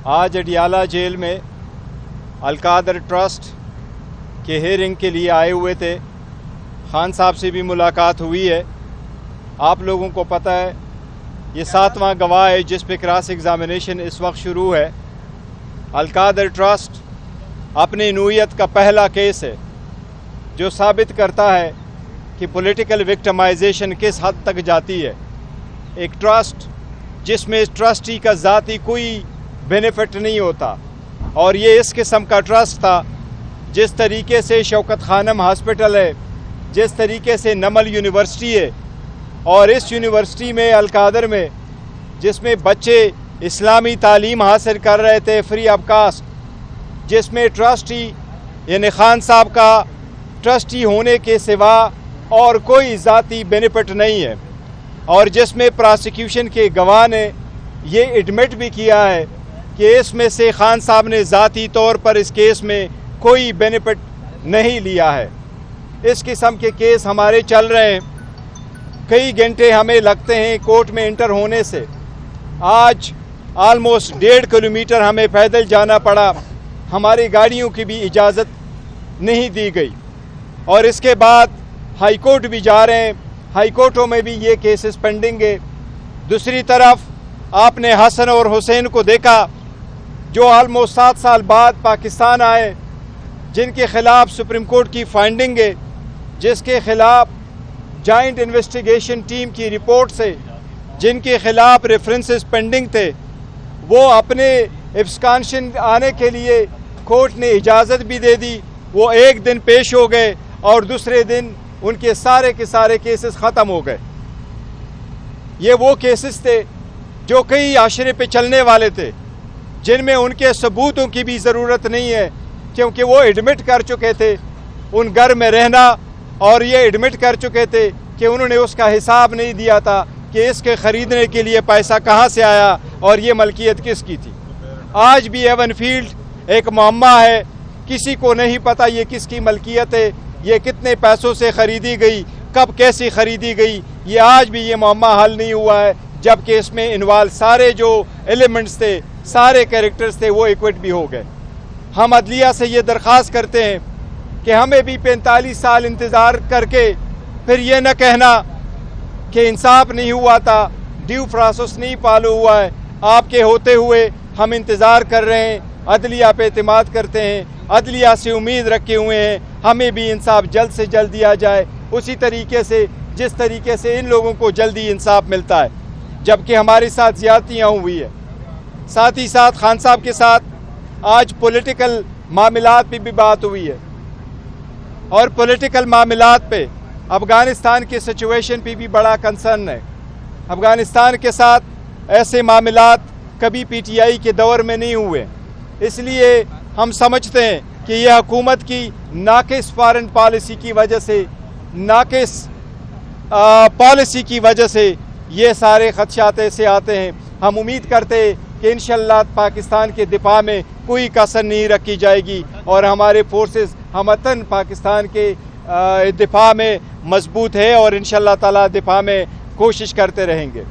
آج اڈیالہ جیل میں القادر ٹرسٹ کے ہیئرنگ کے لیے آئے ہوئے تھے. خان صاحب سے بھی ملاقات ہوئی ہے. آپ لوگوں کو پتہ ہے یہ 7واں گواہ ہے جس پہ کراس ایگزامینیشن اس وقت شروع ہے. القادر ٹرسٹ اپنی نوعیت کا پہلا کیس ہے جو ثابت کرتا ہے کہ پولیٹیکل وکٹمائزیشن کس حد تک جاتی ہے. ایک ٹرسٹ جس میں ٹرسٹی کا ذاتی کوئی بینیفٹ نہیں ہوتا، اور یہ اس قسم کا ٹرسٹ تھا. جس طریقے سے شوکت خانم ہاسپٹل ہے، جس طریقے سے نمل یونیورسٹی ہے، اور اس یونیورسٹی میں القادر میں جس میں بچے اسلامی تعلیم حاصل کر رہے تھے فری آف کاسٹ، جس میں ٹرسٹی یعنی خان صاحب کا ٹرسٹی ہونے کے سوا اور کوئی ذاتی بینیفٹ نہیں ہے، اور جس میں پراسیکیوشن کے گواہ نے یہ ایڈمٹ بھی کیا ہے کہ اس میں سے خان صاحب نے ذاتی طور پر اس کیس میں کوئی بینیفٹ نہیں لیا ہے. اس قسم کے کیس ہمارے چل رہے ہیں. کئی گھنٹے ہمیں لگتے ہیں کورٹ میں انٹر ہونے سے. آج آلموسٹ 1.5 کلومیٹر ہمیں پیدل جانا پڑا. ہماری گاڑیوں کی بھی اجازت نہیں دی گئی، اور اس کے بعد ہائی کورٹ بھی جا رہے ہیں. ہائی کورٹوں میں بھی یہ کیسز پینڈنگ ہے. دوسری طرف آپ نے حسن اور حسین کو دیکھا جو آلموسٹ 7 سال بعد پاکستان آئے، جن کے خلاف سپریم کورٹ کی فائنڈنگ ہے، جس کے خلاف جوائنٹ انویسٹیگیشن ٹیم کی رپورٹ سے جن کے خلاف ریفرنسز پینڈنگ تھے، وہ اپنے ایبسکانشن آنے کے لیے کورٹ نے اجازت بھی دے دی. وہ ایک دن پیش ہو گئے اور دوسرے دن ان کے سارے کیسز ختم ہو گئے. یہ وہ کیسز تھے جو کئی عشرے پہ چلنے والے تھے، جن میں ان کے ثبوتوں کی بھی ضرورت نہیں ہے، کیونکہ وہ ایڈمٹ کر چکے تھے ان گھر میں رہنا، اور یہ ایڈمٹ کر چکے تھے کہ انہوں نے اس کا حساب نہیں دیا تھا کہ اس کے خریدنے کے لیے پیسہ کہاں سے آیا اور یہ ملکیت کس کی تھی. آج بھی ایون فیلڈ ایک معمہ ہے. کسی کو نہیں پتہ یہ کس کی ملکیت ہے، یہ کتنے پیسوں سے خریدی گئی، کب کیسی خریدی گئی. یہ آج بھی یہ معمہ حل نہیں ہوا ہے، جبکہ اس میں انوالو سارے جو ایلیمنٹس تھے، سارے کیریکٹرز تھے، وہ ایکوٹ بھی ہو گئے. ہم عدلیہ سے یہ درخواست کرتے ہیں کہ ہمیں بھی 45 سال انتظار کر کے پھر یہ نہ کہنا کہ انصاف نہیں ہوا تھا، ڈیو پروسیس نہیں فالو ہوا ہے. آپ کے ہوتے ہوئے ہم انتظار کر رہے ہیں، عدلیہ پہ اعتماد کرتے ہیں، عدلیہ سے امید رکھے ہوئے ہیں. ہمیں بھی انصاف جلد سے جلد دیا جائے، اسی طریقے سے جس طریقے سے ان لوگوں کو جلدی انصاف ملتا ہے، جبکہ ہمارے ساتھ زیادتیاں ہوئی ہے. ساتھ ہی ساتھ خان صاحب کے ساتھ آج پولیٹیکل معاملات پہ بھی بات ہوئی ہے، اور پولیٹیکل معاملات پہ افغانستان کی سچویشن پہ بھی بڑا کنسرن ہے. افغانستان کے ساتھ ایسے معاملات کبھی پی ٹی آئی کے دور میں نہیں ہوئے. اس لیے ہم سمجھتے ہیں کہ یہ حکومت کی ناقص فارن پالیسی کی وجہ سے، ناقص پالیسی کی وجہ سے یہ سارے خدشات ایسے آتے ہیں. ہم امید کرتے ہیں کہ انشاءاللہ پاکستان کے دفاع میں کوئی کسر نہیں رکھی جائے گی، اور ہمارے فورسز ہمتاً پاکستان کے دفاع میں مضبوط ہے، اور انشاءاللہ تعالی دفاع میں کوشش کرتے رہیں گے.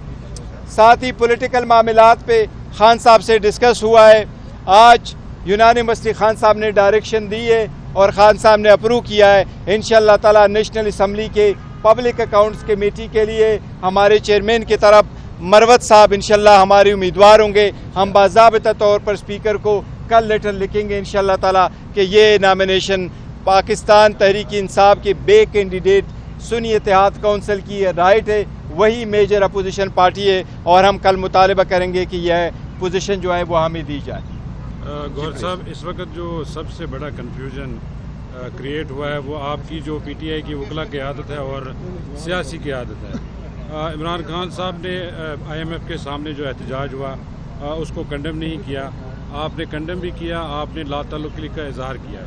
ساتھ ہی پولیٹیکل معاملات پہ خان صاحب سے ڈسکس ہوا ہے. آج یونانیمسلی خان صاحب نے ڈائریکشن دی ہے اور خان صاحب نے اپروو کیا ہے. انشاءاللہ تعالی نیشنل اسمبلی کے پبلک اکاؤنٹس کمیٹی کے لیے ہمارے چیئرمین کی طرف مروت صاحب انشاءاللہ ہمارے امیدوار ہوں گے. ہم باضابطہ طور پر اسپیکر کو کل لیٹر لکھیں گے انشاءاللہ تعالی کہ یہ نامینیشن پاکستان تحریک انصاف کے بے کینڈیڈیٹ سنی اتحاد کونسل کی رائٹ ہے، وہی میجر اپوزیشن پارٹی ہے، اور ہم کل مطالبہ کریں گے کہ یہ پوزیشن جو ہے وہ ہمیں دی جائے. گوہر صاحب، اس وقت جو سب سے بڑا کنفیوژن کریٹ ہوا ہے وہ آپ کی جو پی ٹی آئی کی وکلا قیادت ہے اور سیاسی قیادت ہے. عمران خان صاحب نے آئی ایم ایف کے سامنے جو احتجاج ہوا اس کو کنڈم نہیں کیا، آپ نے کنڈم بھی کیا، آپ نے لا تعلقی کا اظہار کیا.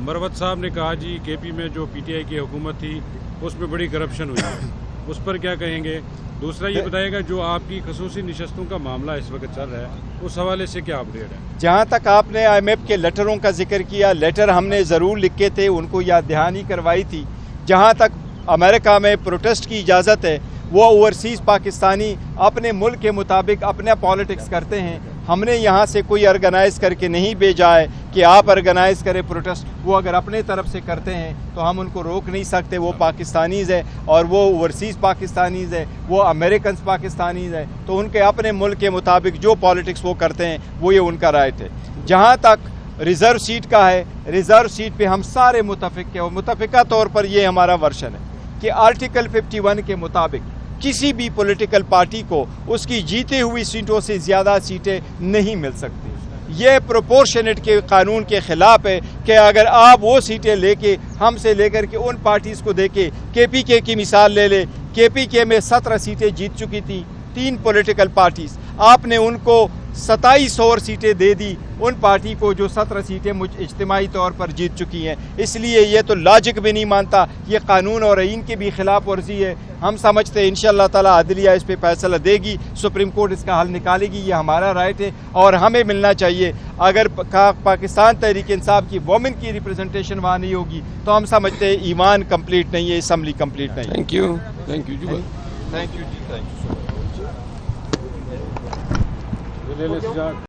مروت صاحب نے کہا جی کے پی میں جو پی ٹی آئی کی حکومت تھی اس میں بڑی کرپشن ہوئی ہے، اس پر کیا کہیں گے؟ دوسرا یہ بتائے گا جو آپ کی خصوصی نشستوں کا معاملہ اس وقت چل رہا ہے اس حوالے سے کیا اپڈیٹ ہے؟ جہاں تک آپ نے آئی ایم ایف کے لیٹروں کا ذکر کیا، لیٹر ہم نے ضرور لکھے تھے، ان کو یاد دہانی کروائی تھی. جہاں تک امریکہ میں پروٹیسٹ کی اجازت ہے، وہ اوورسیز پاکستانی اپنے ملک کے مطابق اپنا پالیٹکس کرتے ہیں. ہم نے یہاں سے کوئی آرگنائز کر کے نہیں بھیجا ہے کہ آپ آرگنائز کریں پروٹیسٹ. وہ اگر اپنے طرف سے کرتے ہیں تو ہم ان کو روک نہیں سکتے. وہ پاکستانیز ہے اور وہ اوورسیز پاکستانیز ہے, وہ امریکنز پاکستانیز ہے, تو ان کے اپنے ملک کے مطابق جو پالیٹکس وہ کرتے ہیں وہ یہ ان کا رائٹ ہے. جہاں تک ریزرو سیٹ کا ہے, ریزرو سیٹ پہ ہم سارے متفق ہیں, اور متفقہ طور پر یہ ہمارا ورشن ہے کہ آرٹیکل 51 کے مطابق کسی بھی پولیٹیکل پارٹی کو اس کی جیتے ہوئی سیٹوں سے زیادہ سیٹیں نہیں مل سکتی. یہ پروپورشنیٹ کے قانون کے خلاف ہے کہ اگر آپ وہ سیٹیں لے کے ہم سے لے کر کے ان پارٹیز کو دے کے کے پی کے کی مثال لے لے, کے پی کے میں 17 سیٹیں جیت چکی تھی 3 پولیٹیکل پارٹیز, آپ نے ان کو 27 اور سیٹیں دے دی ان پارٹی کو جو 17 سیٹیں اجتماعی طور پر جیت چکی ہیں. اس لیے یہ تو لاجک بھی نہیں مانتا, یہ قانون اور آئین کی بھی خلاف ورزی ہے. ہم سمجھتے ہیں انشاءاللہ تعالی عدلیہ اس پہ فیصلہ دے گی, سپریم کورٹ اس کا حل نکالے گی. یہ ہمارا رائٹ ہے اور ہمیں ملنا چاہیے. اگر پاکستان تحریک انصاف کی وومن کی ریپرزنٹیشن وہاں نہیں ہوگی تو ہم سمجھتے ہیں ایمان کمپلیٹ نہیں ہے, اسمبلی کمپلیٹ نہیں ہے. تھینک یو جی. تھینک یو جی, تھینک یو سو مچ.